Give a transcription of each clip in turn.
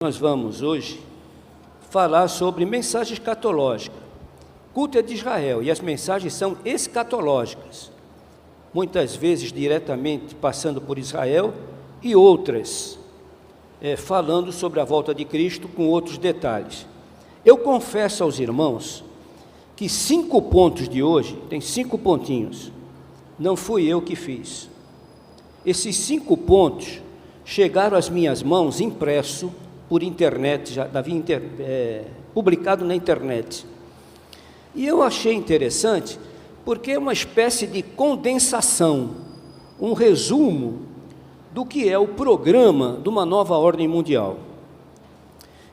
Nós vamos hoje falar sobre mensagem escatológica. Culto é de Israel e as mensagens são escatológicas, muitas vezes diretamente passando por Israel e outras falando sobre a volta de Cristo com outros detalhes. Eu confesso aos irmãos que 5 pontos de hoje, tem 5 pontinhos, não fui eu que fiz. Esses 5 pontos chegaram às minhas mãos impresso por internet, já havia publicado na internet. E eu achei interessante, porque é uma espécie de condensação, um resumo do que é o programa de uma nova ordem mundial.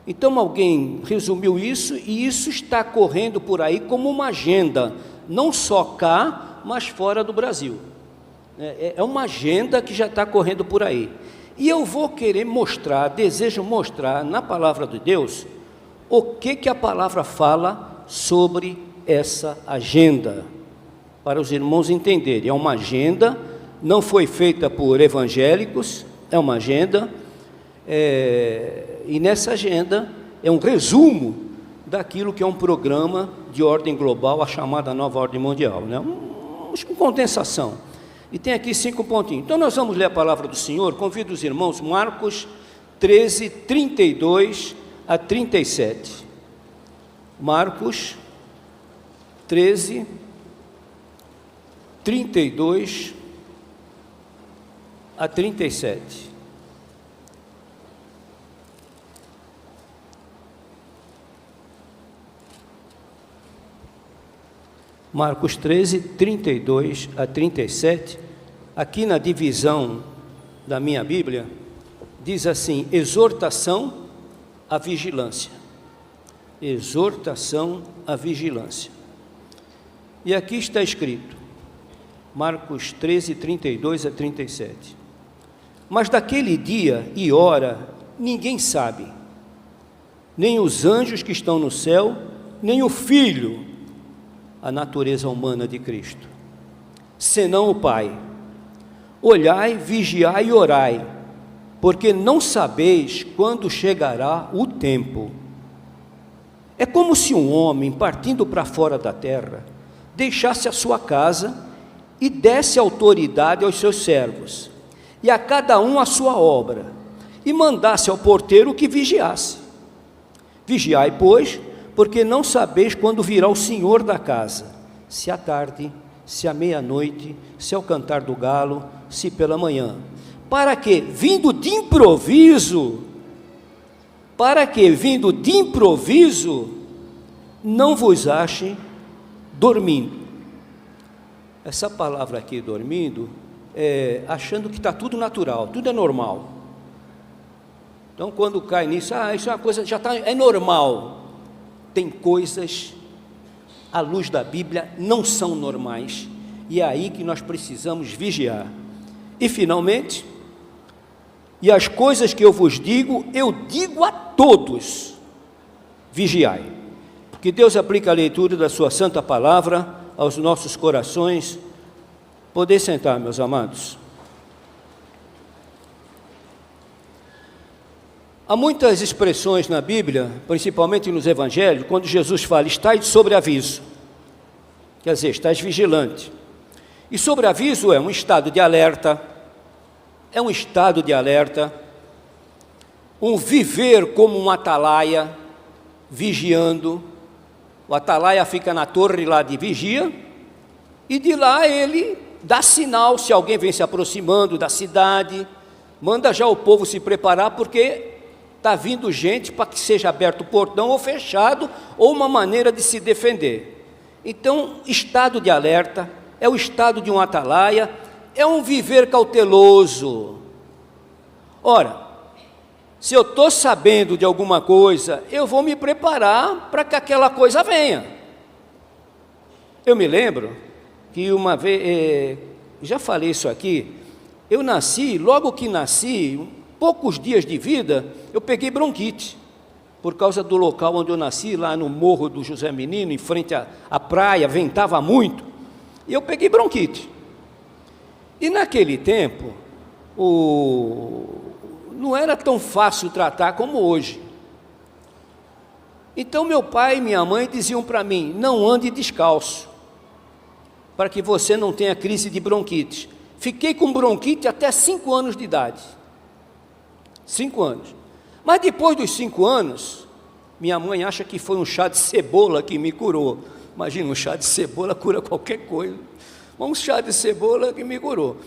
Então alguém resumiu isso, e isso está correndo por aí como uma agenda, não só cá, mas fora do Brasil. É uma agenda que já está correndo por aí. E eu vou querer mostrar, desejo mostrar na palavra de Deus, o que a palavra fala sobre essa agenda, para os irmãos entenderem. É uma agenda, não foi feita por evangélicos, é uma agenda, e nessa agenda é um resumo daquilo que é um programa de ordem global, a chamada Nova Ordem Mundial, né? Uma condensação. E tem aqui 5 pontinhos. Então nós vamos ler a palavra do Senhor. Convido os irmãos, Marcos 13, 32 a 37. Marcos 13, 32 a 37. Marcos 13, 32 a 37, aqui na divisão da minha Bíblia, diz assim: exortação à vigilância. Exortação à vigilância. E aqui está escrito, Marcos 13, 32 a 37. Mas daquele dia e hora ninguém sabe, nem os anjos que estão no céu, nem o Filho, a natureza humana de Cristo, senão o Pai. Olhai, vigiai e orai, porque não sabeis quando chegará o tempo. É como se um homem, partindo para fora da terra, deixasse a sua casa e desse autoridade aos seus servos, e a cada um a sua obra, e mandasse ao porteiro que vigiasse. Vigiai, pois, porque não sabeis quando virá o Senhor da casa, se à tarde, se à meia-noite, se ao cantar do galo, se pela manhã, para que, vindo de improviso, não vos achem dormindo. Essa palavra aqui, dormindo, achando que está tudo natural, tudo é normal. Então, quando cai nisso, isso é uma coisa, é normal. Tem coisas, à luz da Bíblia, não são normais, e é aí que nós precisamos vigiar. E finalmente, e as coisas que eu vos digo, eu digo a todos: vigiai. Que Deus aplique a leitura da sua santa palavra aos nossos corações. Poder sentar, meus amados. Há muitas expressões na Bíblia, principalmente nos evangelhos, quando Jesus fala: estais sobre aviso, quer dizer, estais vigilante. E sobre aviso é um estado de alerta, um viver como um atalaia, vigiando. O atalaia fica na torre lá de vigia, e de lá ele dá sinal se alguém vem se aproximando da cidade, manda já o povo se preparar, porque está vindo gente para que seja aberto o portão ou fechado, ou uma maneira de se defender. Então, estado de alerta, é o estado de um atalaia, é um viver cauteloso. Ora, se eu estou sabendo de alguma coisa, eu vou me preparar para que aquela coisa venha. Eu me lembro que uma vez, já falei isso aqui, eu nasci, logo que nasci, poucos dias de vida, eu peguei bronquite, por causa do local onde eu nasci, lá no Morro do José Menino, em frente à praia, ventava muito, e eu peguei bronquite. E naquele tempo, não era tão fácil tratar como hoje. Então meu pai e minha mãe diziam para mim: não ande descalço, para que você não tenha crise de bronquite. Fiquei com bronquite até 5 anos de idade. 5 anos. Mas depois dos 5 anos, minha mãe acha que foi um chá de cebola que me curou. Imagina, um chá de cebola cura qualquer coisa. Um chá de cebola que me curou.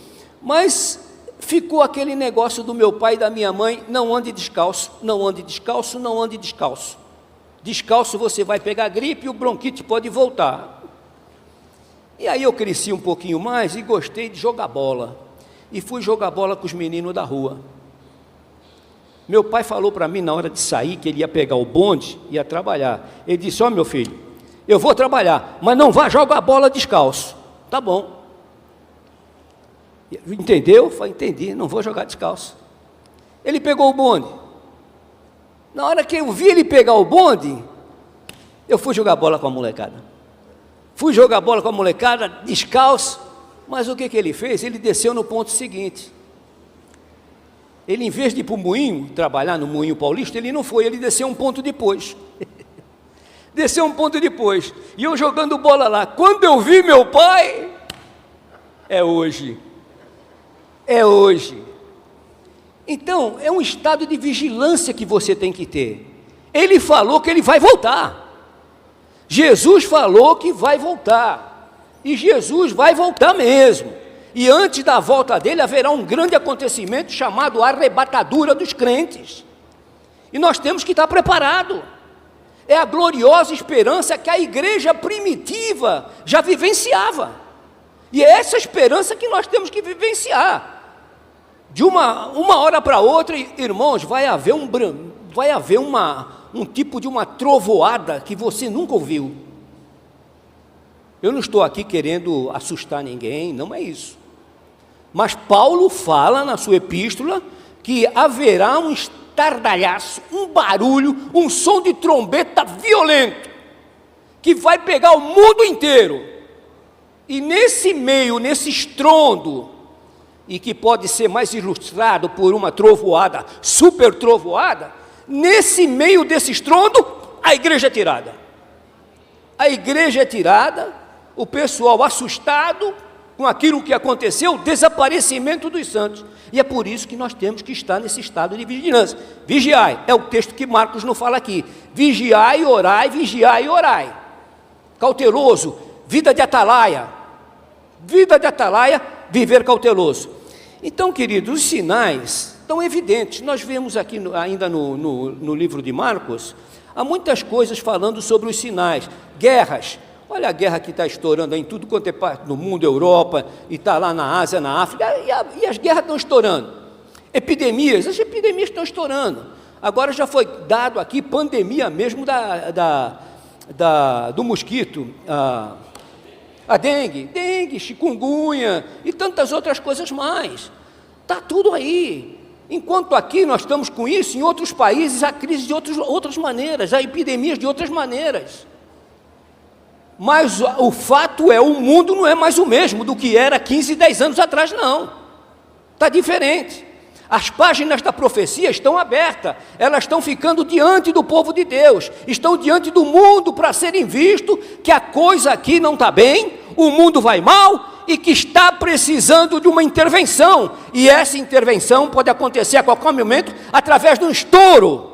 Mas ficou aquele negócio do meu pai e da minha mãe: não ande descalço, não ande descalço, não ande descalço. Descalço você vai pegar gripe e o bronquite pode voltar. E aí eu cresci um pouquinho mais e gostei de jogar bola. E fui jogar bola com os meninos da rua. Meu pai falou para mim na hora de sair que ele ia pegar o bonde e ia trabalhar. Ele disse: ó, meu filho, eu vou trabalhar, mas não vá jogar bola descalço. Tá bom. Entendeu? Eu falei: entendi, não vou jogar descalço. Ele pegou o bonde. Na hora que eu vi ele pegar o bonde, eu fui jogar bola com a molecada. Fui jogar bola com a molecada, descalço, mas o que ele fez? Ele desceu no ponto seguinte. Ele, em vez de ir para o moinho, trabalhar no moinho paulista, ele não foi, ele desceu um ponto depois. Desceu um ponto depois. E eu jogando bola lá. Quando eu vi meu pai, é hoje. É hoje. Então, é um estado de vigilância que você tem que ter. Ele falou que ele vai voltar. Jesus falou que vai voltar. E Jesus vai voltar mesmo. E antes da volta dele haverá um grande acontecimento chamado arrebatadura dos crentes. E nós temos que estar preparados. É a gloriosa esperança que a igreja primitiva já vivenciava. E é essa esperança que nós temos que vivenciar. De uma hora para outra, irmãos, vai haver um tipo de uma trovoada que você nunca ouviu. Eu não estou aqui querendo assustar ninguém, não é isso. Mas Paulo fala na sua epístola que haverá um estardalhaço, um barulho, um som de trombeta violento, que vai pegar o mundo inteiro. E nesse meio, nesse estrondo, e que pode ser mais ilustrado por uma trovoada, super trovoada, nesse meio desse estrondo, a igreja é tirada. A igreja é tirada, o pessoal assustado com aquilo que aconteceu, o desaparecimento dos santos. E é por isso que nós temos que estar nesse estado de vigilância. Vigiai, é o texto que Marcos não fala aqui. Vigiai e orai, vigiai e orai. Cauteloso, vida de atalaia. Vida de atalaia, viver cauteloso. Então, queridos, os sinais estão evidentes. Nós vemos aqui ainda no livro de Marcos, há muitas coisas falando sobre os sinais. Guerras. Olha a guerra que está estourando aí em tudo quanto é parte do mundo, Europa, e está lá na Ásia, na África, e as guerras estão estourando. Epidemias, as epidemias estão estourando. Agora já foi dado aqui pandemia mesmo do mosquito, a dengue, chikungunya e tantas outras coisas mais. Está tudo aí. Enquanto aqui nós estamos com isso, em outros países há crise de outras maneiras, há epidemias de outras maneiras. Mas o fato é, o mundo não é mais o mesmo do que era 15, 10 anos atrás, não. Está diferente. As páginas da profecia estão abertas, elas estão ficando diante do povo de Deus, estão diante do mundo para serem vistos que a coisa aqui não está bem, o mundo vai mal e que está precisando de uma intervenção. E essa intervenção pode acontecer a qualquer momento através de um estouro.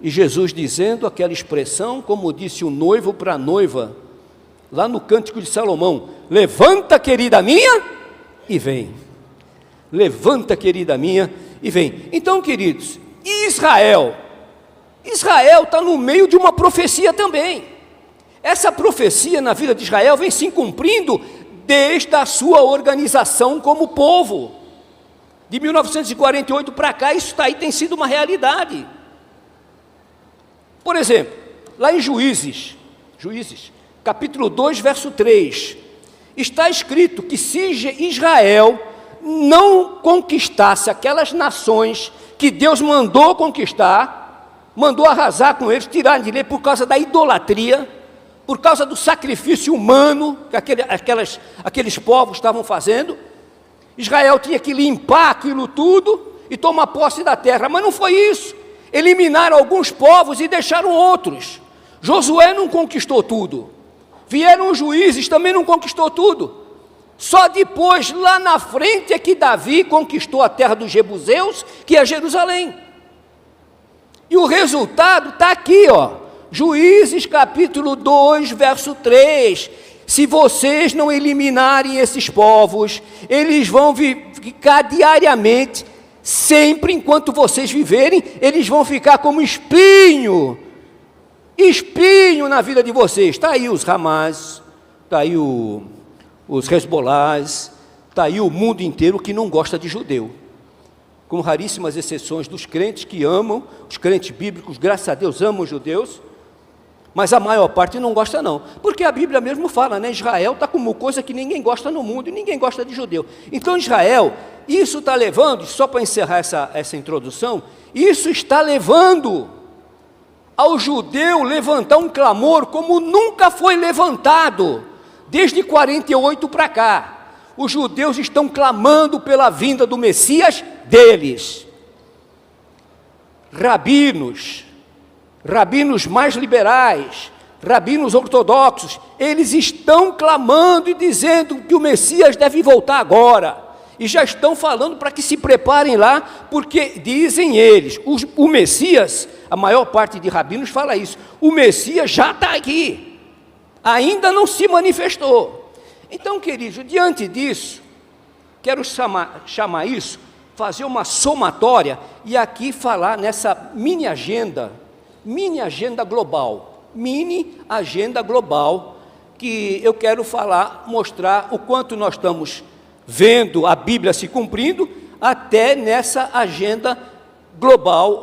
E Jesus dizendo aquela expressão, como disse o noivo para a noiva, lá no Cântico de Salomão: levanta, querida minha, e vem. Levanta, querida minha, e vem. Então, queridos, Israel está no meio de uma profecia também. Essa profecia na vida de Israel vem se cumprindo desde a sua organização como povo. De 1948 para cá, isso aí tem sido uma realidade. Por exemplo, lá em Juízes, capítulo 2, verso 3, está escrito que se Israel não conquistasse aquelas nações que Deus mandou conquistar, mandou arrasar com eles, tirar de lei por causa da idolatria, por causa do sacrifício humano que aqueles povos estavam fazendo, Israel tinha que limpar aquilo tudo e tomar posse da terra, mas não foi isso. Eliminaram alguns povos e deixaram outros. Josué não conquistou tudo. Vieram os juízes, também não conquistou tudo. Só depois, lá na frente, é que Davi conquistou a terra dos jebuseus, que é Jerusalém. E o resultado está aqui, ó. Juízes capítulo 2, verso 3. Se vocês não eliminarem esses povos, eles vão ficar diariamente, sempre enquanto vocês viverem, eles vão ficar como espinho na vida de vocês. Está aí os Hamas, está aí os Hezbolás, está aí o mundo inteiro que não gosta de judeu, com raríssimas exceções dos crentes que amam, os crentes bíblicos, graças a Deus, amam os judeus, mas a maior parte não gosta não, porque a Bíblia mesmo fala, né? Israel está como coisa que ninguém gosta no mundo, e ninguém gosta de judeu. Então Israel, isso está levando, só para encerrar essa introdução, isso está levando ao judeu levantar um clamor como nunca foi levantado, desde 48 para cá. Os judeus estão clamando pela vinda do Messias deles. Rabinos mais liberais, rabinos ortodoxos, eles estão clamando e dizendo que o Messias deve voltar agora, e já estão falando para que se preparem lá, porque dizem eles, o Messias, a maior parte de rabinos fala isso, o Messias já está aqui, ainda não se manifestou. Então, queridos, diante disso, quero chamar isso, fazer uma somatória, e aqui falar nessa mini agenda global, que eu quero falar, mostrar o quanto nós estamos vendo a Bíblia se cumprindo, até nessa agenda global,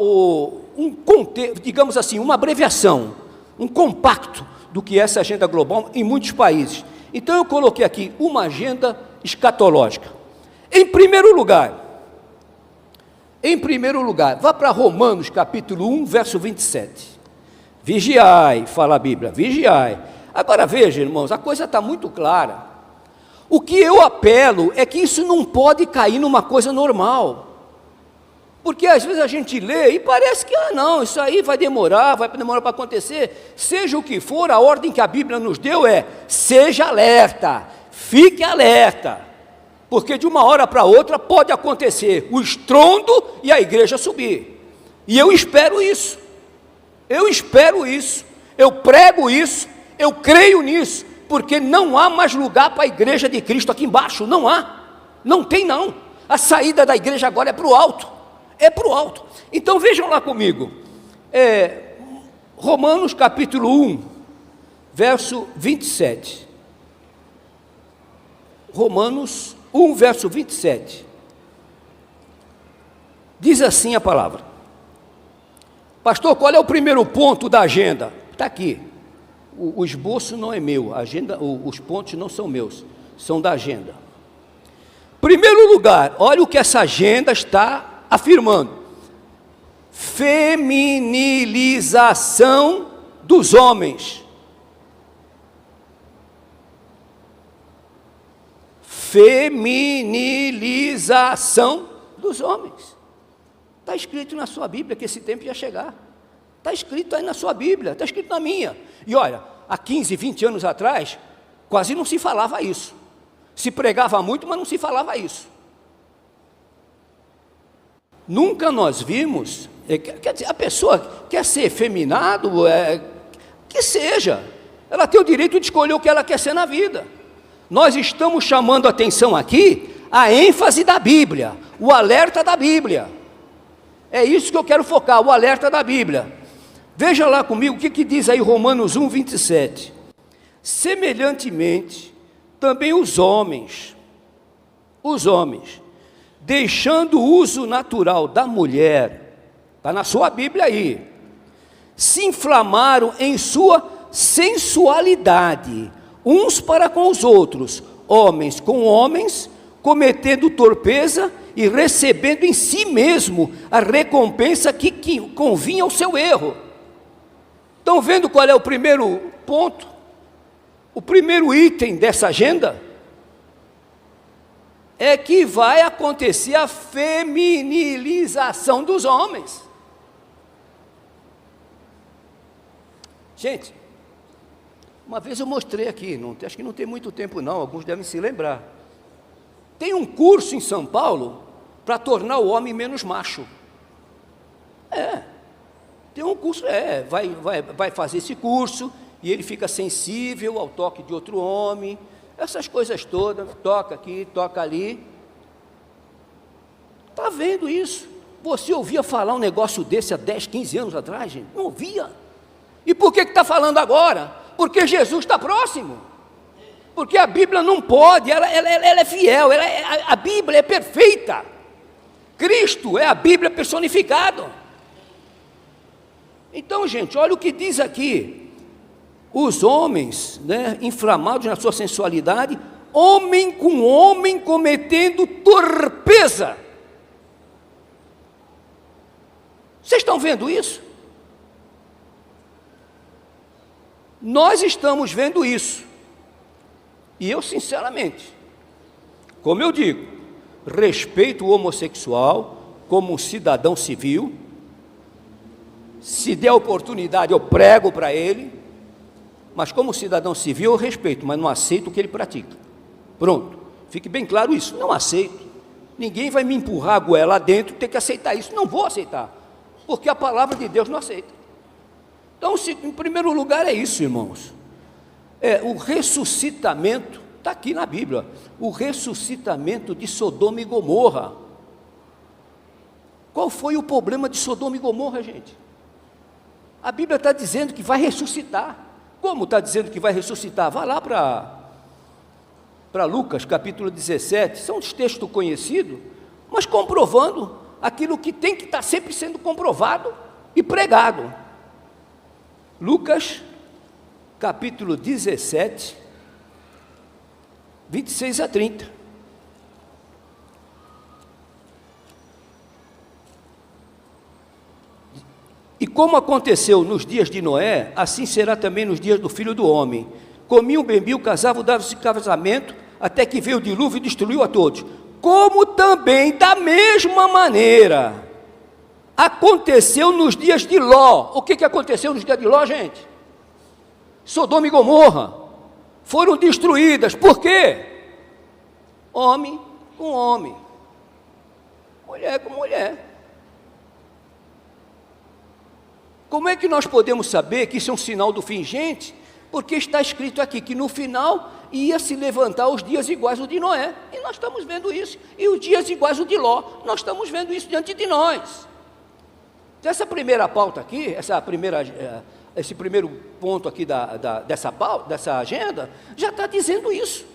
digamos assim, uma abreviação, um compacto do que é essa agenda global em muitos países. Então eu coloquei aqui uma agenda escatológica. Em primeiro lugar, vá para Romanos capítulo 1, verso 27. Vigiai, fala a Bíblia, vigiai. Agora veja, irmãos, a coisa está muito clara. O que eu apelo é que isso não pode cair numa coisa normal. Porque às vezes a gente lê e parece que, não, isso aí vai demorar para acontecer. Seja o que for, a ordem que a Bíblia nos deu é, seja alerta, fique alerta. Porque de uma hora para outra pode acontecer o estrondo e a igreja subir. E eu espero isso, eu prego isso, eu creio nisso, porque não há mais lugar para a igreja de Cristo aqui embaixo, não tem não. A saída da igreja agora é para o alto. Então vejam lá comigo, Romanos capítulo 1, verso 27. Romanos 1, verso 27. Diz assim a palavra. Pastor, qual é o primeiro ponto da agenda? Está aqui. O esboço não é meu, a agenda, os pontos não são meus, são da agenda. Primeiro lugar, olha o que essa agenda está afirmando: feminilização dos homens. Feminilização dos homens. Está escrito na sua Bíblia que esse tempo ia chegar. Está escrito aí na sua Bíblia, está escrito na minha. E olha, há 15, 20 anos atrás, quase não se falava isso. Se pregava muito, mas não se falava isso. Nunca nós vimos, quer dizer, a pessoa quer ser efeminado, que seja, ela tem o direito de escolher o que ela quer ser na vida. Nós estamos chamando a atenção aqui, a ênfase da Bíblia, o alerta da Bíblia. É isso que eu quero focar, o alerta da Bíblia. Veja lá comigo o que diz aí Romanos 1, 27. Semelhantemente, também os homens, deixando o uso natural da mulher, está na sua Bíblia aí, se inflamaram em sua sensualidade, uns para com os outros, homens com homens, cometendo torpeza e recebendo em si mesmo a recompensa que convinha ao seu erro. Estão vendo qual é o primeiro ponto? O primeiro item dessa agenda? é que vai acontecer a feminilização dos homens. Gente, uma vez eu mostrei aqui, acho que não tem muito tempo não, alguns devem se lembrar. Tem um curso em São Paulo para tornar o homem menos macho. Tem um curso, vai fazer esse curso, e ele fica sensível ao toque de outro homem, essas coisas todas, toca aqui, toca ali. Está vendo isso? Você ouvia falar um negócio desse há 10, 15 anos atrás, gente? Não ouvia. E por que está falando agora? Porque Jesus está próximo. Porque a Bíblia não pode, ela é fiel, a Bíblia é perfeita. Cristo é a Bíblia personificado. Então, gente, olha o que diz aqui. Os homens, inflamados na sua sensualidade, homem com homem cometendo torpeza. Vocês estão vendo isso? Nós estamos vendo isso. E eu, sinceramente, como eu digo, respeito o homossexual como um cidadão civil. Se der oportunidade, eu prego para ele. Mas como cidadão civil, eu respeito, mas não aceito o que ele pratica. Pronto, fique bem claro isso, não aceito. Ninguém vai me empurrar a goela lá dentro, ter que aceitar isso, não vou aceitar, porque a palavra de Deus não aceita. Então, em primeiro lugar é isso, irmãos. O ressuscitamento, está aqui na Bíblia, o ressuscitamento de Sodoma e Gomorra. Qual foi o problema de Sodoma e Gomorra, gente? A Bíblia está dizendo que vai ressuscitar. Como está dizendo que vai ressuscitar? Vá lá para Lucas, capítulo 17, são uns textos conhecidos, mas comprovando aquilo que tem que estar sempre sendo comprovado e pregado. Lucas, capítulo 17, 26 a 30. E como aconteceu nos dias de Noé, assim será também nos dias do Filho do Homem. Comiam, bebiam, casavam, davam-se casamento, até que veio o dilúvio e destruiu a todos. Como também, da mesma maneira, aconteceu nos dias de Ló. O que aconteceu nos dias de Ló, gente? Sodoma e Gomorra foram destruídas. Por quê? Homem com homem, mulher com mulher. Como é que nós podemos saber que isso é um sinal do fim? Gente, porque está escrito aqui que no final ia se levantar os dias iguais ao de Noé, e nós estamos vendo isso, e os dias iguais ao de Ló, nós estamos vendo isso diante de nós. Então, essa primeira pauta aqui, esse primeiro ponto aqui dessa agenda, já está dizendo isso.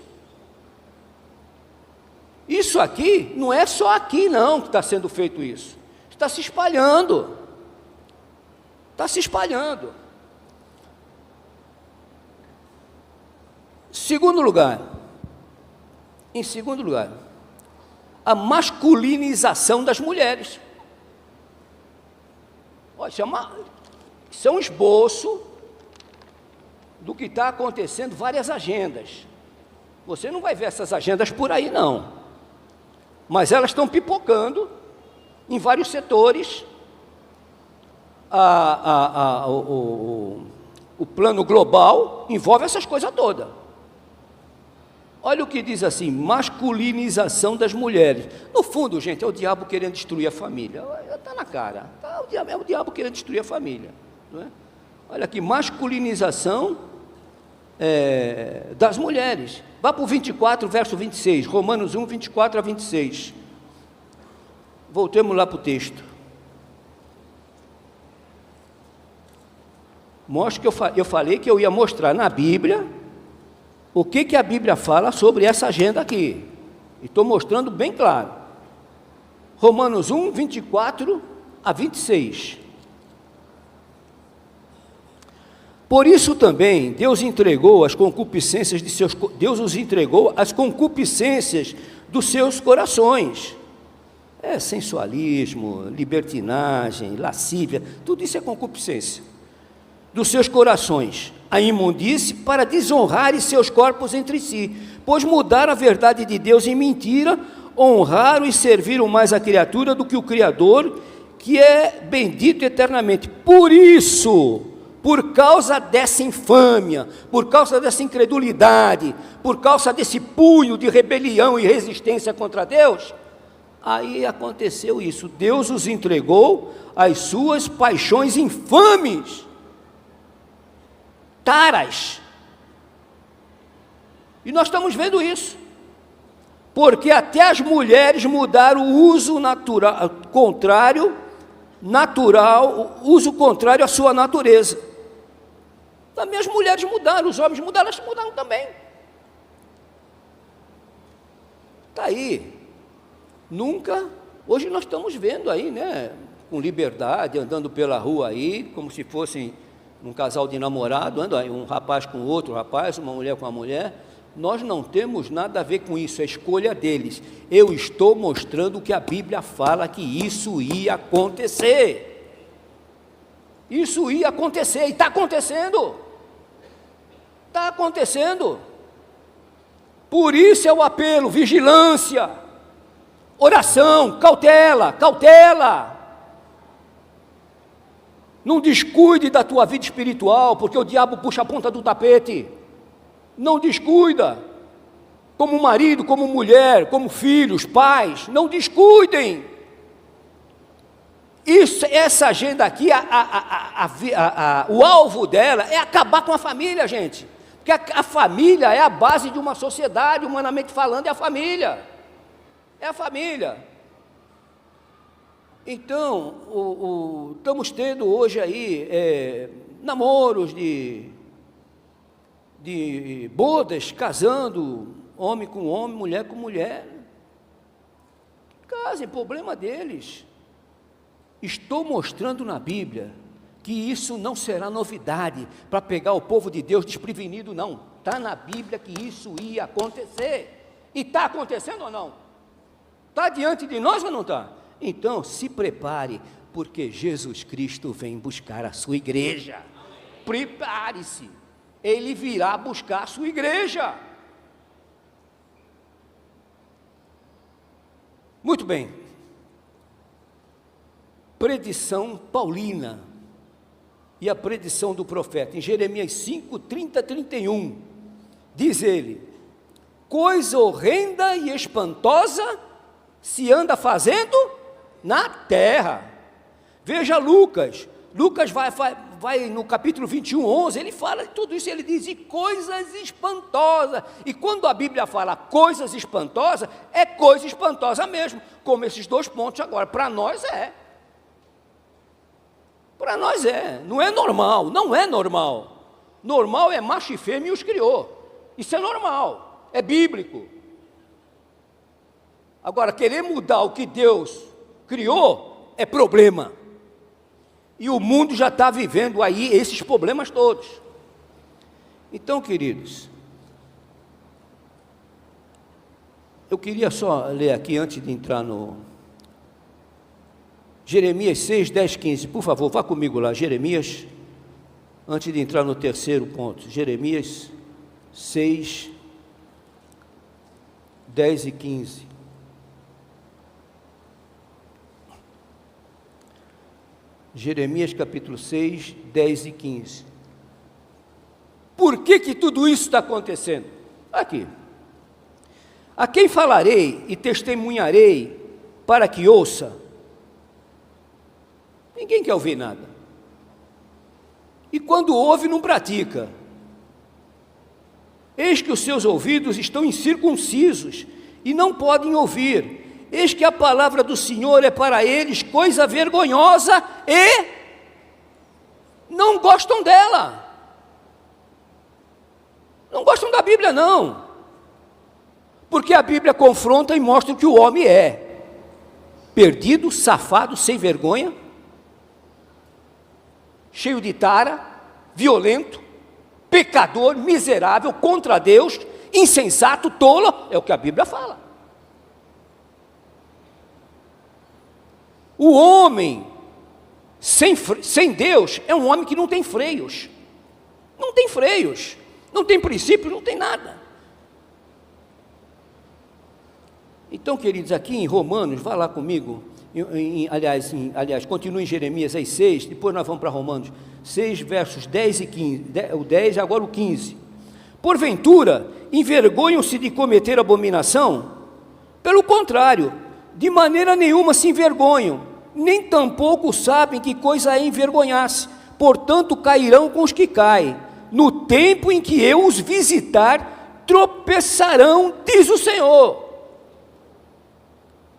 Isso aqui, não é só aqui não que está sendo feito isso, está se espalhando. Está se espalhando. Em segundo lugar, a masculinização das mulheres. Olha, isso é um esboço do que está acontecendo, várias agendas. Você não vai ver essas agendas por aí, não. Mas elas estão pipocando em vários setores. O plano global envolve essas coisas todas. Olha o que diz assim, masculinização das mulheres. No fundo, gente, é o diabo querendo destruir a família. Está na cara, é o diabo querendo destruir a família. Não é? Olha aqui, masculinização das mulheres. Vá para o 24, verso 26, Romanos 1, 24 a 26. Voltemos lá para o texto. Mostra que eu falei que eu ia mostrar na Bíblia o que a Bíblia fala sobre essa agenda aqui. E estou mostrando bem claro. Romanos 1, 24 a 26. Por isso também Deus os entregou às concupiscências dos seus corações. Sensualismo, libertinagem, lascívia, tudo isso é concupiscência. dos seus corações a imundície para desonrarem seus corpos entre si, pois mudaram a verdade de Deus em mentira, honraram e serviram mais a criatura do que o Criador, que é bendito eternamente. Por isso, por causa dessa infâmia, por causa dessa incredulidade, por causa desse punho de rebelião e resistência contra Deus, aí aconteceu isso. Deus os entregou às suas paixões infames, taras. E nós estamos vendo isso, porque até as mulheres mudaram o uso uso contrário à sua natureza. Também as mulheres mudaram, os homens mudaram, elas mudaram também. Está aí. Hoje nós estamos vendo aí, né, com liberdade, andando pela rua aí, como se fossem um casal de namorado, anda aí, um rapaz com outro rapaz, uma mulher com uma mulher. Nós não temos nada a ver com isso, é escolha deles. Eu estou mostrando que a Bíblia fala que isso ia acontecer. Isso ia acontecer, e está acontecendo. Está acontecendo. Por isso é o apelo: vigilância, oração, cautela, cautela. Não descuide da tua vida espiritual, porque o diabo puxa a ponta do tapete. Não descuida, como marido, como mulher, como filhos, pais, não descuidem. Essa agenda aqui, o alvo dela é acabar com a família, gente, porque a família é a base de uma sociedade, humanamente falando, é a família, Então, estamos tendo hoje aí namoros de bodas, casando, homem com homem, mulher com mulher. Casem, problema deles. Estou mostrando na Bíblia que isso não será novidade para pegar o povo de Deus desprevenido, não. Está na Bíblia que isso ia acontecer. E está acontecendo ou não? Está diante de nós ou não está? Então, se prepare, porque Jesus Cristo vem buscar a sua igreja. Prepare-se. Ele virá buscar a sua igreja. Muito bem. Predição paulina e a predição do profeta. Em Jeremias 5, 30, 31, diz ele: coisa horrenda e espantosa se anda fazendo na terra. Veja Lucas vai no capítulo 21, 11, ele fala de tudo isso, ele diz, e coisas espantosas. E quando a Bíblia fala coisas espantosas, é coisa espantosa mesmo, como esses dois pontos agora. Para nós é. Para nós é. Não é normal, não é normal. Normal é macho e fêmea os criou. Isso é normal, é bíblico. Agora, querer mudar o que Deus criou é problema. E o mundo já está vivendo aí esses problemas todos. Então, queridos, eu queria só ler aqui antes de entrar no Jeremias 6, 10, 15. Por favor, vá comigo lá, Jeremias, antes de entrar no terceiro ponto. Jeremias 6, 10 e 15. Jeremias capítulo 6, 10 e 15. Por que tudo isso está acontecendo? Aqui. A quem falarei e testemunharei para que ouça? Ninguém quer ouvir nada. E quando ouve, não pratica. Eis que os seus ouvidos estão incircuncisos e não podem ouvir. Eis que a palavra do Senhor é para eles coisa vergonhosa e não gostam dela. Não gostam da Bíblia, não. Porque a Bíblia confronta e mostra o que o homem é: perdido, safado, sem vergonha, cheio de tara, violento, pecador, miserável, contra Deus, insensato, tolo. É o que a Bíblia fala. O homem sem Deus é um homem que não tem freios. Não tem freios, não tem princípios, não tem nada. Então, queridos, aqui em Romanos, vá lá comigo, aliás, continue em Jeremias aí 6, depois nós vamos para Romanos 6, versos 10 e 15, o 10, agora o 15. Porventura, envergonham-se de cometer abominação? Pelo contrário, de maneira nenhuma se envergonham, nem tampouco sabem que coisa é envergonhar-se, portanto cairão com os que caem. No tempo em que eu os visitar, tropeçarão, diz o Senhor.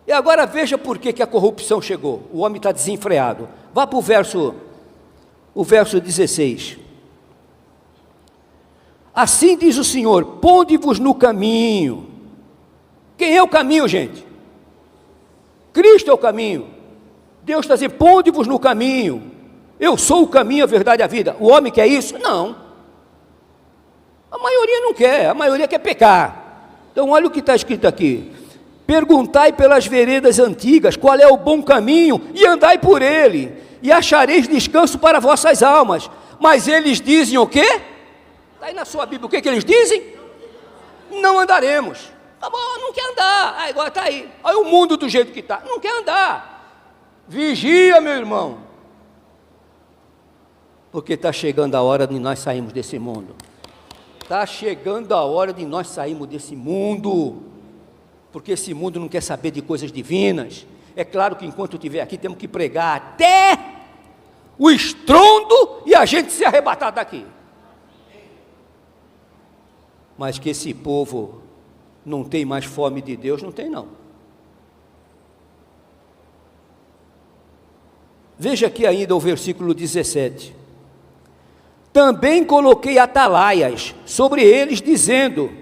E agora veja por que a corrupção chegou. O homem está desenfreado. Vá para o verso 16. Assim diz o Senhor: ponde-vos no caminho. Quem é o caminho, gente? Cristo é o caminho. Deus está dizendo: ponde-vos no caminho. Eu sou o caminho, a verdade e a vida. O homem quer isso? Não. A maioria não quer, a maioria quer pecar. Então olha o que está escrito aqui: perguntai pelas veredas antigas qual é o bom caminho, e andai por ele, e achareis descanso para vossas almas. Mas eles dizem o quê? Está aí na sua Bíblia, o que eles dizem? Não andaremos. Tá bom, não quer andar. Agora está aí, olha o mundo do jeito que está, não quer andar. Vigia, meu irmão, porque está chegando a hora de nós sairmos desse mundo. Está chegando a hora de nós sairmos desse mundo, porque esse mundo não quer saber de coisas divinas. É claro que enquanto eu estiver aqui, temos que pregar até o estrondo e a gente se arrebatar daqui. Mas que esse povo não tem mais fome de Deus, não tem não. Veja aqui ainda o versículo 17. Também coloquei atalaias sobre eles, dizendo: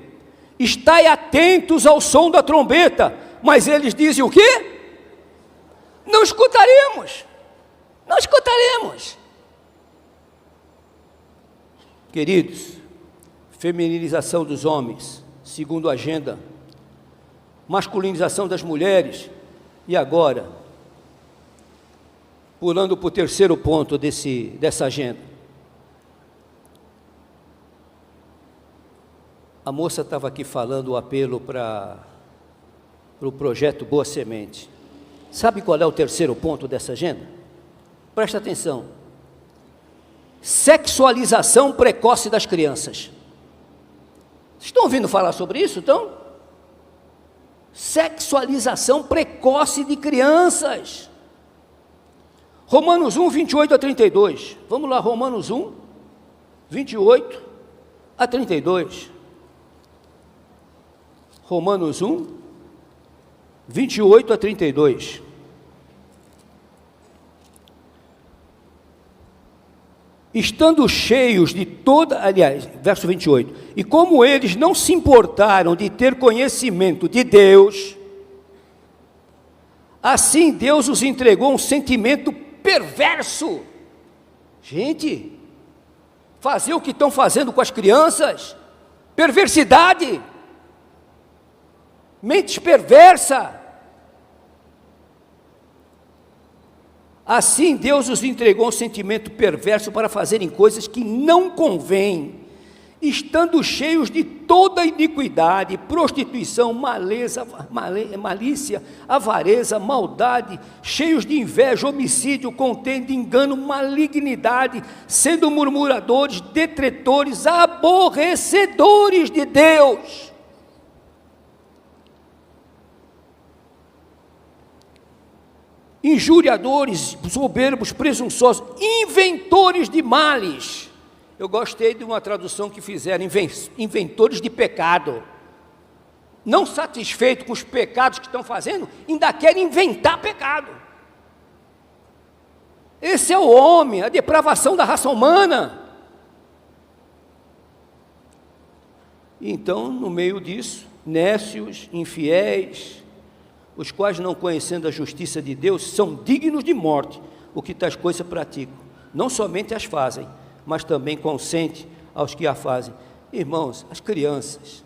estai atentos ao som da trombeta. Mas eles dizem o quê? Não escutaremos. Não escutaremos. Queridos, femininização dos homens, segundo a agenda, masculinização das mulheres, e agora, pulando para o terceiro ponto dessa agenda. A moça estava aqui falando o apelo para o projeto Boa Semente. Sabe qual é o terceiro ponto dessa agenda? Presta atenção. Sexualização precoce das crianças. Vocês estão ouvindo falar sobre isso, então? Sexualização precoce de crianças. Romanos 1, 28 a 32. Vamos lá, Romanos 1, 28 a 32. Romanos 1, 28 a 32. Estando cheios de toda, aliás, verso 28, e como eles não se importaram de ter conhecimento de Deus, assim Deus os entregou um sentimento perverso. Gente, fazer o que estão fazendo com as crianças, perversidade, mente perversa. Assim Deus os entregou um sentimento perverso para fazerem coisas que não convêm, estando cheios de toda iniquidade, prostituição, malícia, avareza, maldade, cheios de inveja, homicídio, contenda, engano, malignidade, sendo murmuradores, detretores, aborrecedores de Deus. Injuriadores, soberbos, presunçosos, inventores de males. Eu gostei de uma tradução que fizeram, inventores de pecado. Não satisfeito com os pecados que estão fazendo, ainda querem inventar pecado. Esse é o homem, a depravação da raça humana. Então, no meio disso, nécios, infiéis, os quais, não conhecendo a justiça de Deus, são dignos de morte, o que tais coisas praticam. Não somente as fazem, mas também consentem aos que a fazem. Irmãos, as crianças.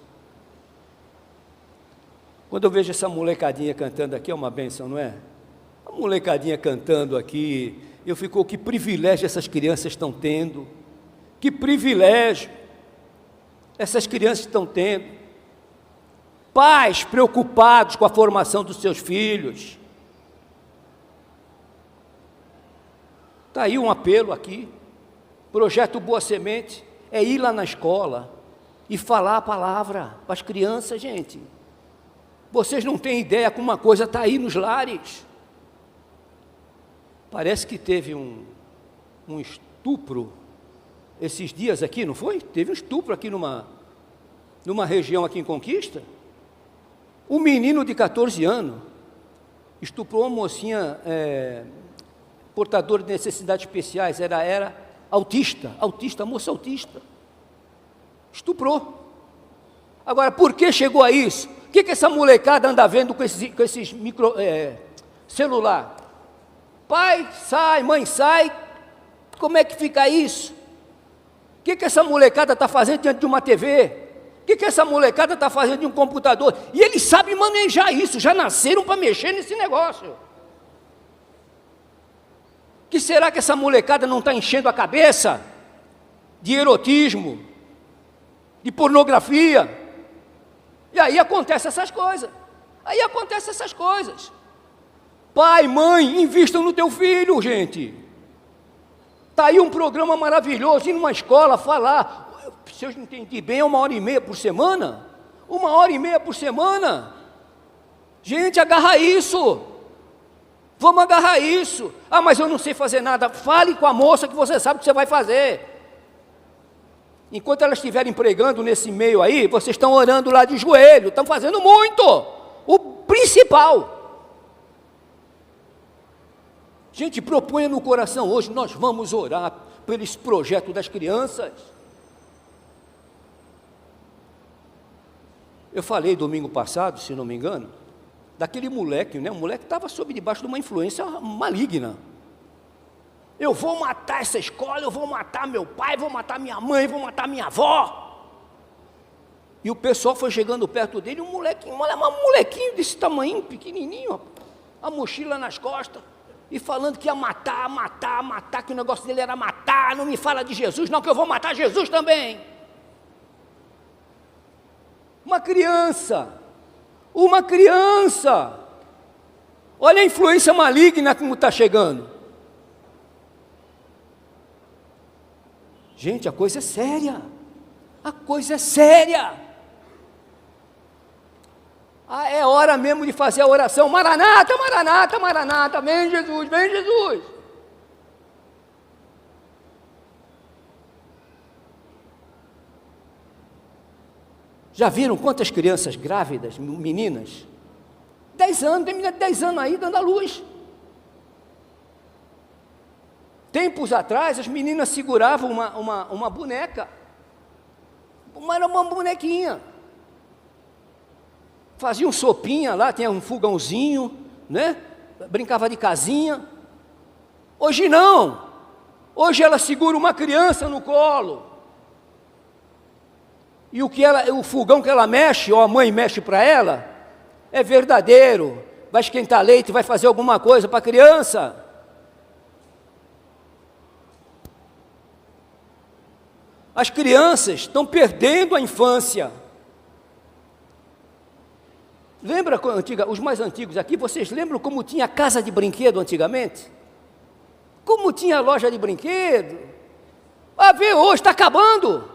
Quando eu vejo essa molecadinha cantando aqui, é uma bênção, não é? A molecadinha cantando aqui, eu fico, que privilégio essas crianças estão tendo, que privilégio essas crianças estão tendo, pais preocupados com a formação dos seus filhos. Está aí um apelo aqui, projeto Boa Semente, é ir lá na escola e falar a palavra para as crianças, gente. Vocês não têm ideia como uma coisa está aí nos lares. Parece que teve um estupro esses dias aqui, não foi? Teve um estupro aqui numa região aqui em Conquista. Um menino de 14 anos estuprou uma mocinha portadora de necessidades especiais, era autista, moça autista. Estuprou. Agora, por que chegou a isso? O que essa molecada anda vendo com esses celular? Pai sai, mãe sai, como é que fica isso? O que essa molecada está fazendo diante de uma TV? O que essa molecada está fazendo de um computador? E eles sabem manejar isso, já nasceram para mexer nesse negócio. Que será que essa molecada não está enchendo a cabeça de erotismo, de pornografia? E aí acontecem essas coisas. Pai, mãe, invistam no teu filho, gente. Está aí um programa maravilhoso, ir numa escola falar. Se eu entendi bem, é 1h30 por semana? 1h30 por semana? Gente, agarra isso. Vamos agarrar isso. Ah, mas eu não sei fazer nada. Fale com a moça que você sabe o que você vai fazer. Enquanto elas estiverem pregando nesse meio aí, vocês estão orando lá de joelho, estão fazendo muito. O principal. Gente, proponha no coração hoje, nós vamos orar por esse projeto das crianças. Eu falei domingo passado, se não me engano, daquele moleque, né? O moleque estava sob debaixo de uma influência maligna. Eu vou matar essa escola, eu vou matar meu pai, vou matar minha mãe, vou matar minha avó. E o pessoal foi chegando perto dele, um molequinho desse tamanho, pequenininho, a mochila nas costas, e falando que ia matar, que o negócio dele era matar, não me fala de Jesus, não, que eu vou matar Jesus também. Uma criança, olha a influência maligna como está chegando. Gente, a coisa é séria, é hora mesmo de fazer a oração, Maranata, Maranata, Maranata, vem Jesus, vem Jesus. Já viram quantas crianças grávidas, meninas? 10 anos, tem menina de 10 anos aí dando à luz. Tempos atrás, as meninas seguravam uma boneca, era uma bonequinha, faziam sopinha lá, tinha um fogãozinho, né? Brincava de casinha. Hoje não, hoje ela segura uma criança no colo, e o fogão que ela mexe, ou a mãe mexe para ela, é verdadeiro, vai esquentar leite, vai fazer alguma coisa para a criança. As crianças estão perdendo a infância. Lembra, os mais antigos aqui, vocês lembram como tinha casa de brinquedo antigamente? Como tinha loja de brinquedo? Ah, vê, hoje está acabando.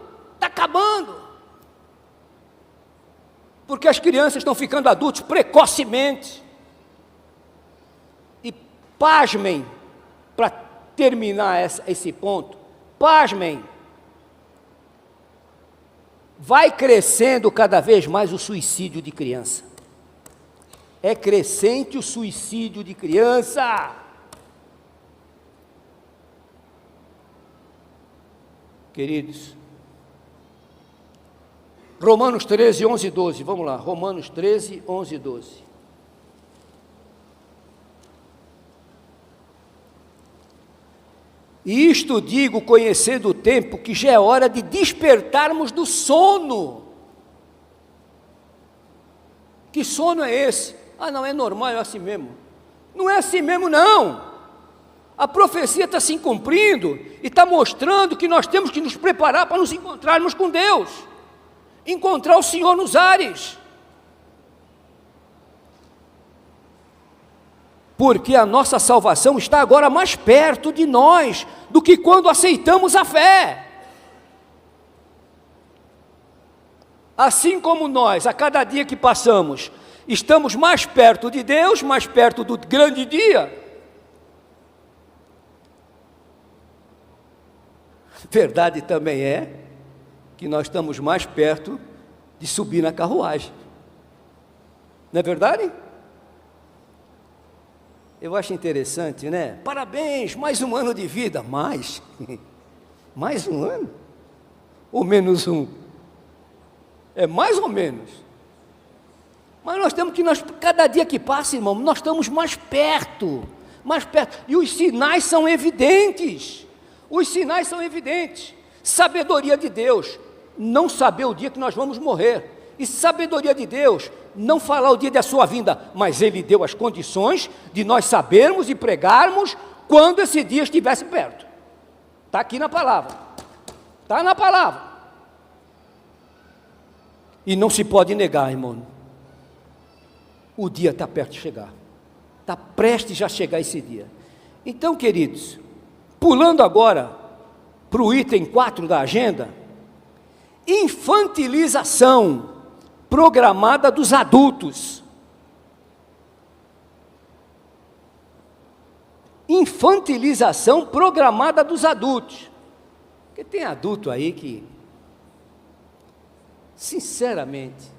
Porque as crianças estão ficando adultos precocemente. E pasmem, para terminar esse ponto, pasmem, vai crescendo cada vez mais o suicídio de criança. É crescente o suicídio de criança. Queridos, Romanos 13, 11 e 12, vamos lá, Romanos 13, 11 e 12. E isto digo, conhecendo o tempo, que já é hora de despertarmos do sono. Que sono é esse? Ah, não, é normal, é assim mesmo. Não é assim mesmo, não. A profecia está se cumprindo e está mostrando que nós temos que nos preparar para nos encontrarmos com Deus, encontrar o Senhor nos ares. Porque a nossa salvação está agora mais perto de nós do que quando aceitamos a fé. Assim como nós, a cada dia que passamos, estamos mais perto de Deus, mais perto do grande dia, verdade também é que nós estamos mais perto de subir na carruagem. Não é verdade? Eu acho interessante, né? Parabéns, mais um ano de vida. Mais um ano? Ou menos um? É mais ou menos. Mas nós temos que, cada dia que passa, irmão, nós estamos mais perto. E os sinais são evidentes. Os sinais são evidentes. Sabedoria de Deus, não saber o dia que nós vamos morrer. E sabedoria de Deus, não falar o dia da sua vinda, mas Ele deu as condições de nós sabermos e pregarmos quando esse dia estivesse perto. Está aqui na palavra. Está na palavra. E não se pode negar, irmão. O dia está perto de chegar. Está prestes a chegar esse dia. Então, queridos, pulando agora para o item 4 da agenda, infantilização programada dos adultos. Infantilização programada dos adultos. Porque tem adulto aí que, sinceramente,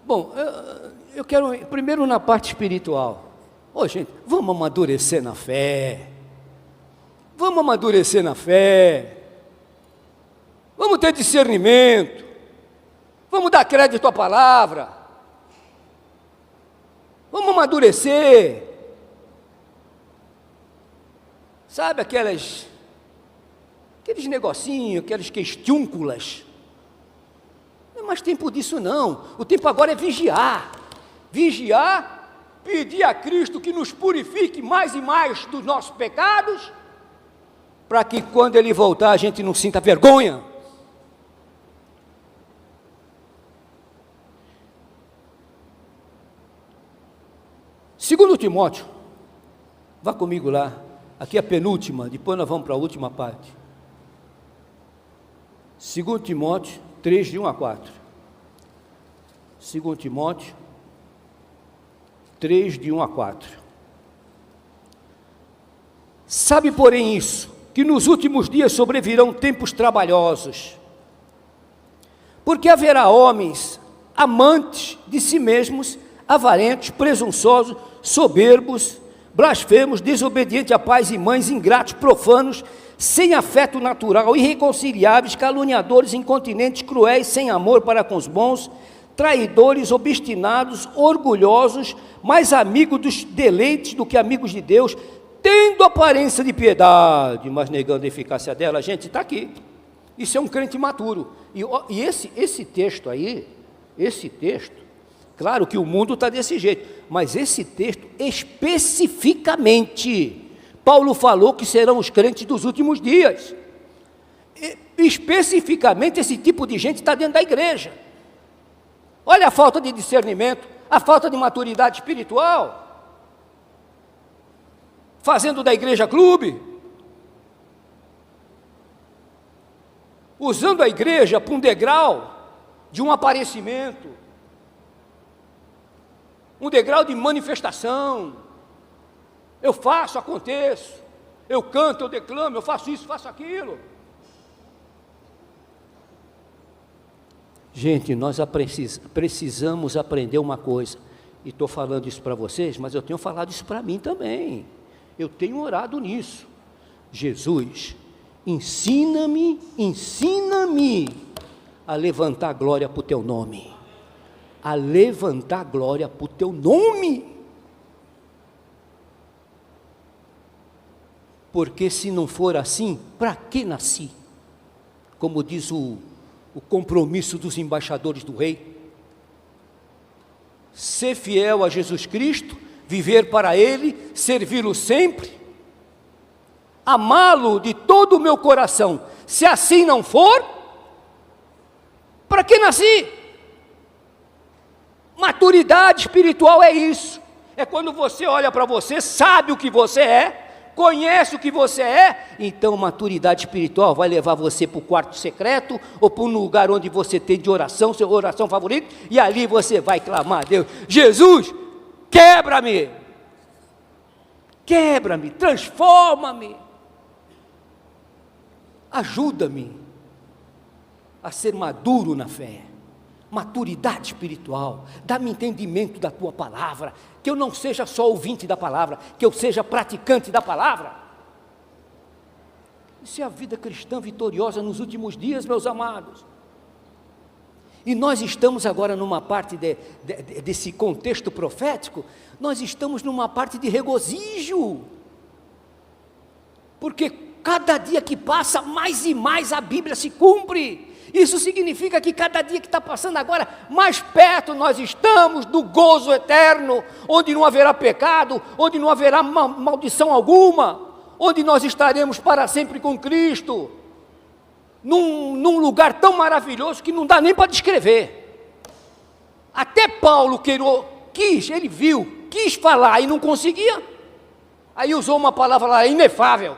bom, eu quero primeiro na parte espiritual. Ô, gente, vamos amadurecer na fé. Vamos amadurecer na fé. Vamos ter discernimento. Vamos dar crédito à palavra. Vamos amadurecer. Sabe aqueles negocinhos, aquelas questiúnculas? Não é mais tempo disso não. O tempo agora é vigiar. Vigiar, pedir a Cristo que nos purifique mais e mais dos nossos pecados, para que quando Ele voltar a gente não sinta vergonha. Segundo Timóteo, vá comigo lá, aqui é a penúltima, depois nós vamos para a última parte. 2 Timóteo 3, de 1 a 4. 2 Timóteo 3, de 1 a 4. Sabe, porém, isso, que nos últimos dias sobrevirão tempos trabalhosos, porque haverá homens amantes de si mesmos, avarentos, presunçosos, soberbos, blasfemos, desobedientes a pais e mães, ingratos, profanos, sem afeto natural, irreconciliáveis, caluniadores, incontinentes, cruéis, sem amor para com os bons, traidores, obstinados, orgulhosos, mais amigos dos deleites do que amigos de Deus, tendo aparência de piedade, mas negando a eficácia dela. Gente, está aqui. Isso é um crente maturo. E esse texto aí, claro que o mundo está desse jeito, mas esse texto especificamente, Paulo falou que serão os crentes dos últimos dias. Especificamente esse tipo de gente está dentro da igreja. Olha a falta de discernimento, a falta de maturidade espiritual, fazendo da igreja clube, usando a igreja para um degrau de um aparecimento, um degrau de manifestação. Eu faço, aconteço, eu canto, eu declamo, eu faço isso, faço aquilo. Gente, nós precisamos aprender uma coisa, e estou falando isso para vocês, mas eu tenho falado isso para mim também. Eu tenho orado nisso. Jesus, ensina-me a levantar glória para o teu nome. A levantar glória para o teu nome. Porque se não for assim, para que nasci? Como diz o compromisso dos embaixadores do rei. Ser fiel a Jesus Cristo, viver para Ele, servi-lo sempre, amá-lo de todo o meu coração. Se assim não for, para que nasci? Maturidade espiritual é isso. É quando você olha para você, sabe o que você é, conhece o que você é. Então maturidade espiritual vai levar você para o quarto secreto, ou para um lugar onde você tem de oração, sua oração favorita, e ali você vai clamar a Deus: Jesus, quebra-me, quebra-me, transforma-me, ajuda-me a ser maduro na fé. Maturidade espiritual, dá-me entendimento da tua palavra, que eu não seja só ouvinte da palavra, que eu seja praticante da palavra. Isso é a vida cristã vitoriosa nos últimos dias, meus amados. E nós estamos agora numa parte desse contexto profético, nós estamos numa parte de regozijo, porque cada dia que passa, mais e mais a Bíblia se cumpre. Isso significa que cada dia que está passando agora, mais perto nós estamos do gozo eterno, onde não haverá pecado, onde não haverá maldição alguma, onde nós estaremos para sempre com Cristo, num lugar tão maravilhoso que não dá nem para descrever. Até Paulo quis falar e não conseguia, aí usou uma palavra lá, inefável,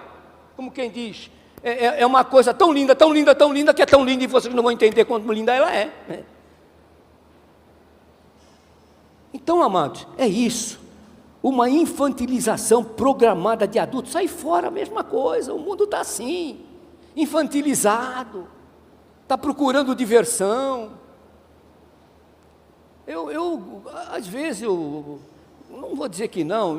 como quem diz, é uma coisa tão linda, tão linda, tão linda, que é tão linda e vocês não vão entender quanto linda ela é. Então, amados, é isso, uma infantilização programada de adultos. Sai fora, a mesma coisa, o mundo está assim, infantilizado, está procurando diversão. Às vezes, não vou dizer que não,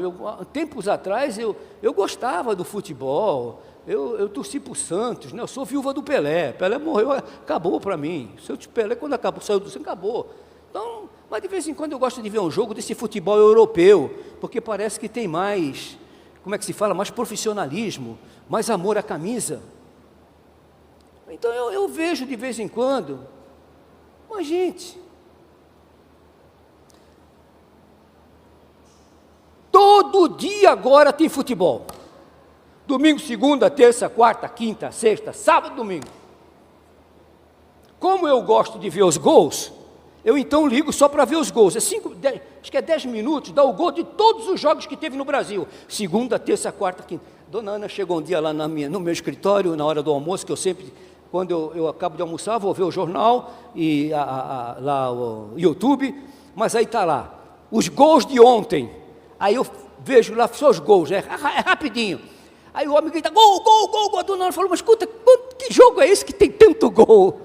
tempos atrás eu gostava do futebol, eu torci para o Santos, né? Eu sou viúva do Pelé morreu, acabou para mim. O seu Pelé, quando saiu do Santos, acabou. Então, mas de vez em quando eu gosto de ver um jogo desse futebol europeu, porque parece que tem mais, como é que se fala, mais profissionalismo, mais amor à camisa. Então eu vejo de vez em quando, mas gente, todo dia agora tem futebol. Domingo, segunda, terça, quarta, quinta, sexta, sábado, domingo. Como eu gosto de ver os gols, eu então ligo só para ver os gols. Acho que é 10 minutos, dá o gol de todos os jogos que teve no Brasil. Segunda, terça, quarta, quinta. Dona Ana chegou um dia lá no meu escritório, na hora do almoço, que eu sempre, quando eu acabo de almoçar, vou ver o jornal, e lá o YouTube, mas aí está lá, os gols de ontem. Aí eu vejo lá só os gols, é rapidinho. Aí o homem grita, gol, gol, gol, gol. A dona Ana falou, mas escuta, que jogo é esse que tem tanto gol?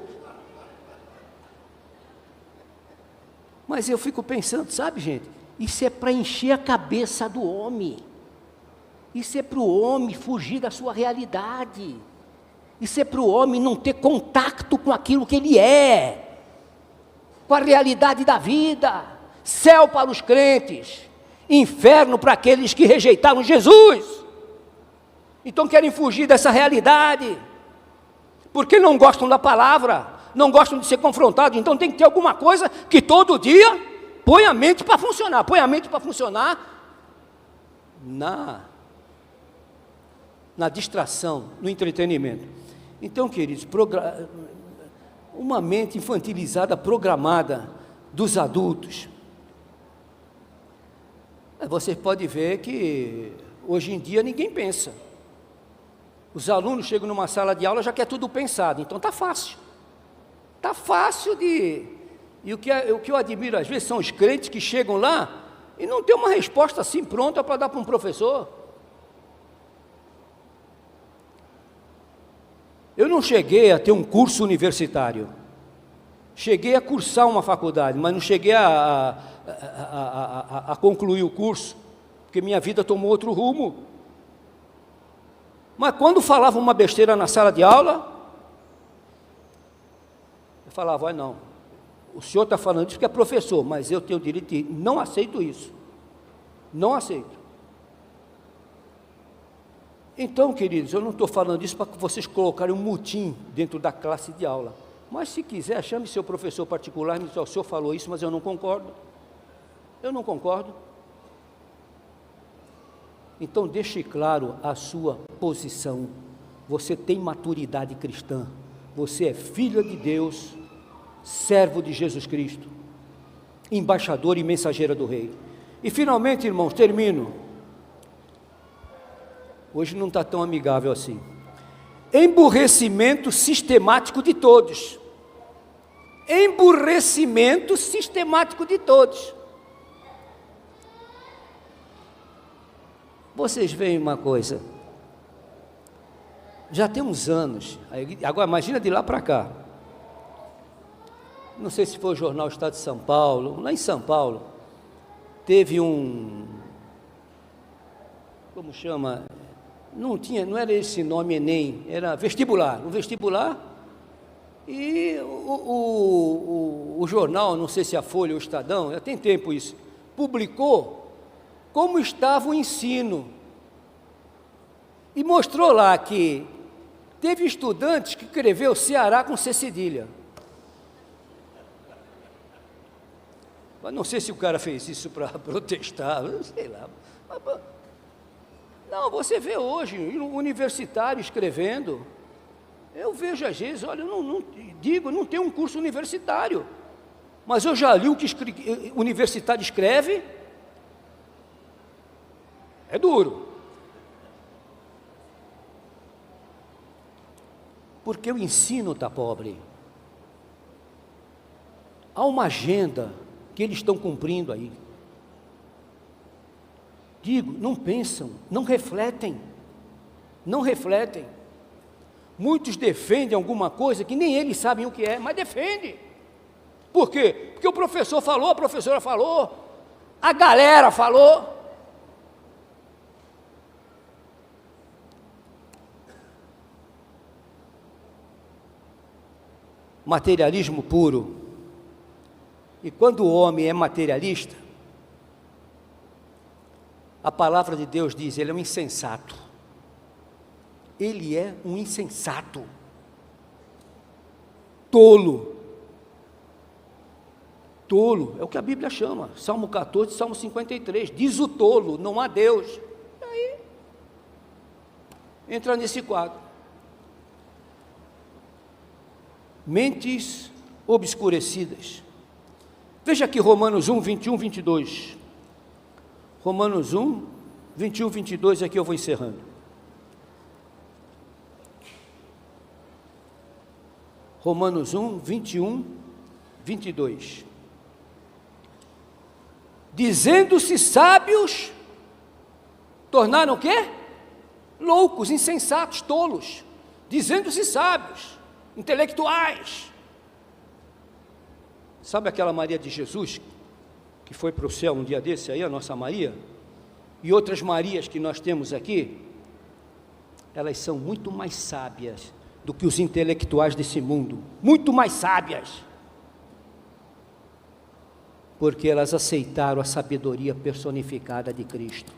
Mas eu fico pensando, sabe, gente, isso é para encher a cabeça do homem, isso é para o homem fugir da sua realidade, isso é para o homem não ter contato com aquilo que ele é, com a realidade da vida. Céu para os crentes, inferno para aqueles que rejeitaram Jesus. Então querem fugir dessa realidade, porque não gostam da palavra, não gostam de ser confrontados. Então tem que ter alguma coisa que todo dia põe a mente para funcionar, na distração, no entretenimento. Então, queridos, uma mente infantilizada, programada dos adultos. Você pode ver que hoje em dia ninguém pensa. Os alunos chegam numa sala de aula, já quer tudo pensado, então está fácil. Está fácil de... E o que eu admiro às vezes são os crentes que chegam lá e não tem uma resposta assim pronta para dar para um professor. Eu não cheguei a ter um curso universitário. Cheguei a cursar uma faculdade, mas não cheguei a concluir o curso, porque minha vida tomou outro rumo. Mas quando falava uma besteira na sala de aula, eu falava, não, o senhor está falando isso porque é professor, mas eu tenho o direito de não aceito isso, não aceito. Então, queridos, eu não estou falando isso para vocês colocarem um mutim dentro da classe de aula, mas se quiser, chame seu professor particular e me diz, o senhor falou isso, mas eu não concordo, Então deixe claro a sua posição. Você tem maturidade cristã. Você é filha de Deus, servo de Jesus Cristo, embaixador e mensageira do Rei. E finalmente, irmãos, termino. Hoje não está tão amigável assim. Emburrecimento sistemático de todos. Emburrecimento sistemático de todos. Vocês veem uma coisa, já tem uns anos, agora imagina de lá para cá, não sei se foi o jornal Estado de São Paulo, lá em São Paulo, teve como chama, não era esse nome Enem, era vestibular, e o jornal, não sei se a Folha ou o Estadão, já tem tempo isso, publicou como estava o ensino, e mostrou lá que teve estudantes que escreveu Ceará com C cedilha. Mas não sei se o cara fez isso para protestar, não sei lá. Não, você vê hoje um universitário escrevendo, eu vejo às vezes, olha, eu não tenho um curso universitário, mas eu já li o que universitário escreve. É duro. Porque o ensino está pobre. Há uma agenda que eles estão cumprindo aí. Digo, não pensam, não refletem. Muitos defendem alguma coisa que nem eles sabem o que é, mas defendem. Por quê? Porque o professor falou, a professora falou, a galera falou. Materialismo puro. E quando o homem é materialista, a palavra de Deus diz, ele é um insensato. Ele é um insensato. Tolo. Tolo, é o que a Bíblia chama. Salmo 14, Salmo 53. Diz o tolo, não há Deus. E aí, entra nesse quadro. Mentes obscurecidas. Veja aqui Romanos 1, 21, 22. Romanos 1, 21, 22, aqui eu vou encerrando. Romanos 1, 21, 22. Dizendo-se sábios, tornaram o quê? Loucos, insensatos, tolos. Dizendo-se sábios, intelectuais. Sabe aquela Maria de Jesus, que foi para o céu um dia desse aí, a nossa Maria? E outras Marias que nós temos aqui, elas são muito mais sábias do que os intelectuais desse mundo, muito mais sábias, porque elas aceitaram a sabedoria personificada de Cristo.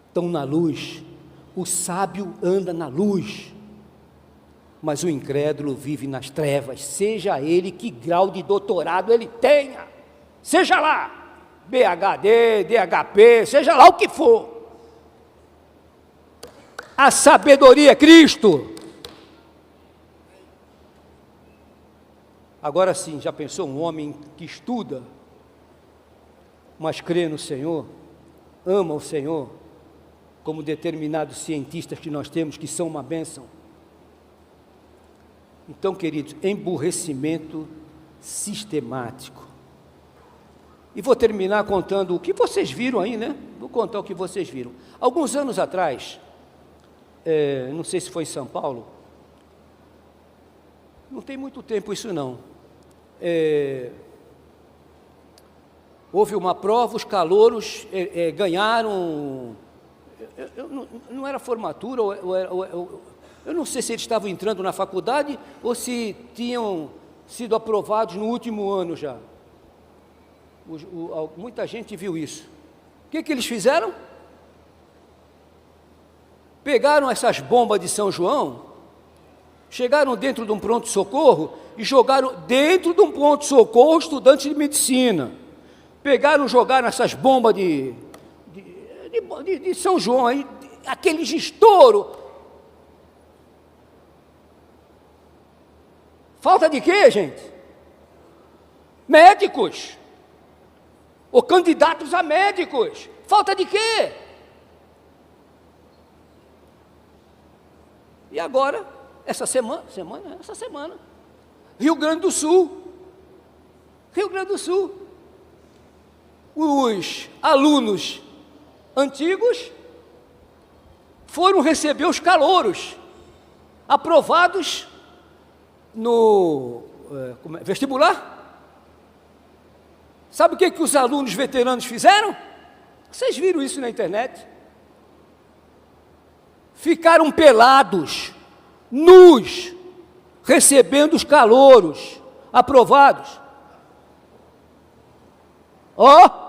Estão na luz, o sábio anda na luz, mas o incrédulo vive nas trevas, seja ele que grau de doutorado ele tenha, seja lá, PhD, DHP, seja lá o que for, a sabedoria é Cristo. Agora sim, já pensou um homem que estuda, mas crê no Senhor, ama o Senhor, como determinados cientistas que nós temos, que são uma bênção? Então, queridos, emburrecimento sistemático. E vou terminar contando o que vocês viram aí, né? Vou contar o que vocês viram. Alguns anos atrás, não sei se foi em São Paulo, não tem muito tempo isso não, houve uma prova, os calouros ganharam, não era formatura, eu não sei se eles estavam entrando na faculdade ou se tinham sido aprovados no último ano já. Muita gente viu isso. O que eles fizeram? Pegaram essas bombas de São João, chegaram dentro de um pronto-socorro e jogaram dentro de um pronto-socorro estudantes de medicina. pegaram, jogaram essas bombas de São João, aí, aqueles estouro. Falta de quê, gente? Médicos, ou candidatos a médicos. Falta de quê? E agora, essa semana, Rio Grande do Sul, os alunos antigos foram receber os calouros, aprovados no vestibular. Sabe o que os alunos veteranos fizeram? Vocês viram isso na internet? Ficaram pelados, nus, recebendo os calouros aprovados. Ó!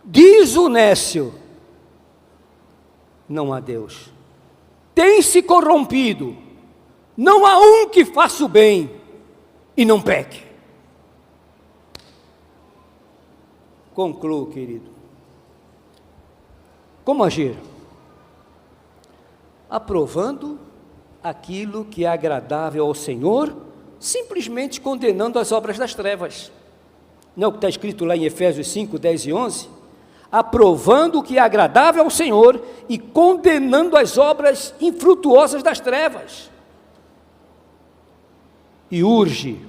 Diz o Nécio: não há Deus. Tem se corrompido. Não há um que faça o bem e não peque. Concluo, querido. Como agir? Aprovando aquilo que é agradável ao Senhor, simplesmente condenando as obras das trevas. Não é o que está escrito lá em Efésios 5, 10 e 11? Aprovando o que é agradável ao Senhor e condenando as obras infrutuosas das trevas. E urge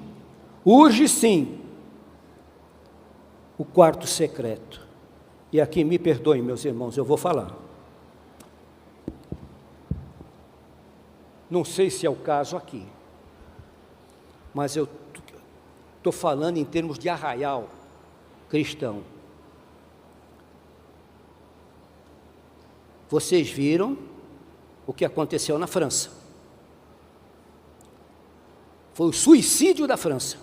sim, o quarto secreto. E aqui me perdoem, meus irmãos, eu vou falar. Não sei se é o caso aqui, mas eu estou falando em termos de arraial cristão. Vocês viram o que aconteceu na França. Foi o suicídio da França.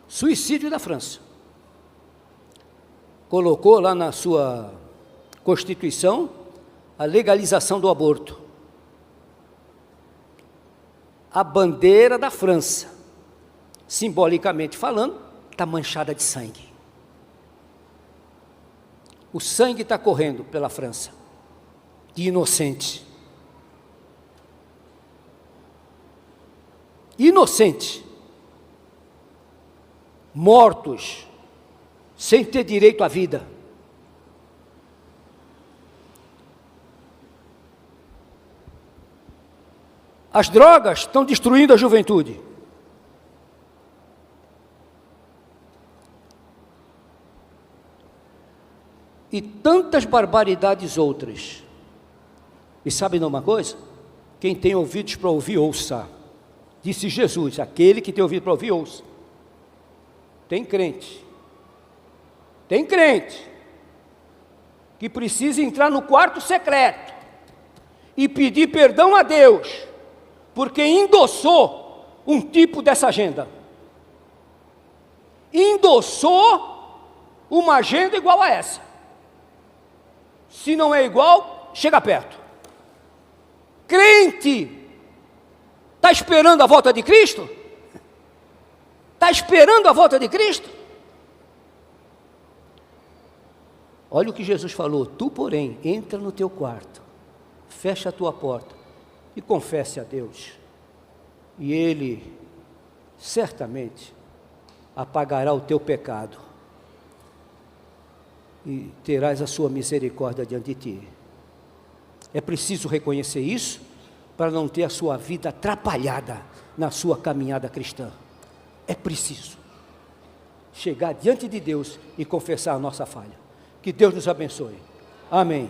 Suicídio da França. Colocou lá na sua Constituição a legalização do aborto. A bandeira da França, simbolicamente falando, está manchada de sangue. O sangue está correndo pela França, de inocente. Inocente. Mortos, sem ter direito à vida. As drogas estão destruindo a juventude. E tantas barbaridades outras. E sabem de uma coisa? Quem tem ouvidos para ouvir, ouça. Disse Jesus: aquele que tem ouvido para ouvir, ouça. Tem crente que precisa entrar no quarto secreto e pedir perdão a Deus, porque endossou um tipo dessa agenda. Endossou uma agenda igual a essa. Se não é igual, chega perto. Crente, está esperando a volta de Cristo? Está esperando a volta de Cristo? Olha o que Jesus falou: tu, porém, entra no teu quarto, fecha a tua porta e confesse a Deus, e Ele certamente apagará o teu pecado e terás a sua misericórdia diante de ti. É preciso reconhecer isso para não ter a sua vida atrapalhada na sua caminhada cristã. É preciso chegar diante de Deus e confessar a nossa falha. Que Deus nos abençoe. Amém.